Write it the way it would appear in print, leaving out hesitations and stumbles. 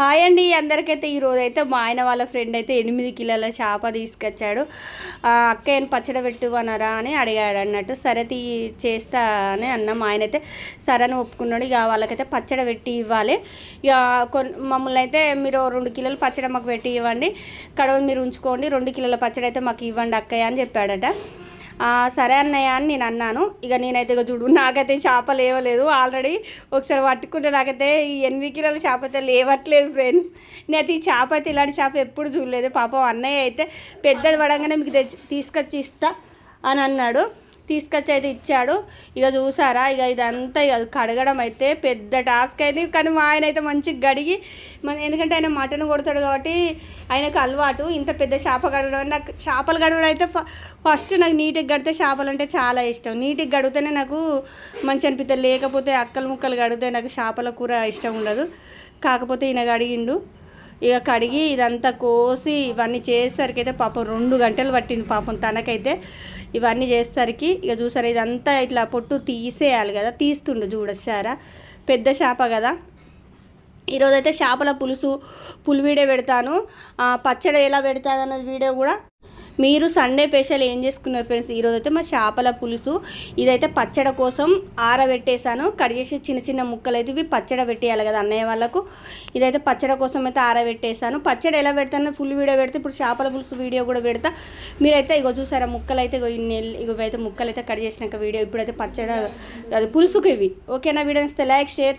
Hi అండి అందరికైతే ఈరోజైతే మా ఆయన వాళ్ళ ఫ్రెండ్ అయితే 8 కిలోల చేప తీసుకొచ్చాడు. అక్కయ్యని పచ్చడి పెట్టువనరా అని అడిగాడు అన్నట్టు. సరే చేస్తా అని అన్న మా ఆయన అయితే సరే అని ఒప్పుకున్నాడు. ఇక వాళ్ళకైతే పచ్చడి పెట్టి ఇవ్వాలి. ఇక మమ్మల్ని అయితే మీరు 2 కిలోల పచ్చడి మాకు పెట్టి ఇవ్వండి, కడవ మీరు ఉంచుకోండి, 2 కిలోల పచ్చడి అయితే మాకు ఇవ్వండి అక్కయ్య అని చెప్పాడట. సరే అన్నయ్య అని నేను అన్నాను. ఇక నేనైతే ఇక చూడు, నాకైతే చేప లేవలేదు. ఆల్రెడీ ఒకసారి పట్టుకుంటే నాకైతే ఈ 8 కిలోల చేప అయితే లేవట్లేదు ఫ్రెండ్స్. నేనైతే ఈ చేప అయితే ఇలాంటి చేప ఎప్పుడు చూడలేదు. పాపం అన్నయ్య అయితే పెద్దది పడంగానే మీకు తీసుకొచ్చి ఇస్తా అని అన్నాడు. తీసుకొచ్చి అయితే ఇచ్చాడు. ఇక చూసారా, ఇక ఇదంతా ఇక కడగడం అయితే పెద్ద టాస్క్ అయింది. కానీ మా ఆయన అయితే మంచిగా గడిగి ఎందుకంటే ఆయన మటన్ కొడతాడు కాబట్టి ఆయనకు అలవాటు ఇంత పెద్ద చేప గడవడం. నాకు చేపలు గడవడం అయితే ఫస్ట్ నాకు నీట్గా గడితే చేపలు అంటే చాలా ఇష్టం. నీట్గా గడిగితేనే నాకు మంచి అనిపిస్తుంది. లేకపోతే అక్కలు ముక్కలు గడిగితే నాకు చేపల కూర ఇష్టం ఉండదు. కాకపోతే ఈయన కడిగిండు. ఇక కడిగి ఇదంతా కోసి ఇవన్నీ చేసేసరికి అయితే పాపం 2 గంటలు పట్టింది పాపం తనకైతే. ఇవన్నీ చేసేసరికి ఇక చూసారా, ఇదంతా ఇట్లా పొట్టు తీసేయాలి కదా, తీస్తుండు చూడొచ్చారా, పెద్ద చేప కదా. ఈరోజైతే చేపల పులుసు వీడియో పెడతాను. పచ్చడి ఎలా పెడతాను అన్నది వీడియో కూడా. మీరు సండే స్పెషల్ ఏం చేసుకున్నారు ఫ్రెండ్స్? ఈరోజు అయితే మా చేపల పులుసు. ఇదైతే పచ్చడి కోసం ఆరబెట్టేశాను. కడిగేసి చిన్న చిన్న ముక్కలు అయితే ఇవి పచ్చడి పెట్టేయాలి కదా అన్నయ్య వాళ్ళకు. ఇదైతే పచ్చడి కోసం అయితే ఆరబెట్టేశాను. పచ్చడి ఎలా పెడతాను ఫుల్ వీడియో పెడితే ఇప్పుడు చేపల పులుసు వీడియో కూడా పెడతా. మీరైతే ఇగో చూసారా, ముక్కలు అయితే ఇవైతే ముక్కలు అయితే కట్ చేసినాక వీడియో. ఇప్పుడైతే పచ్చడి అది పులుసుకు ఇవి. ఓకేనా? Video like share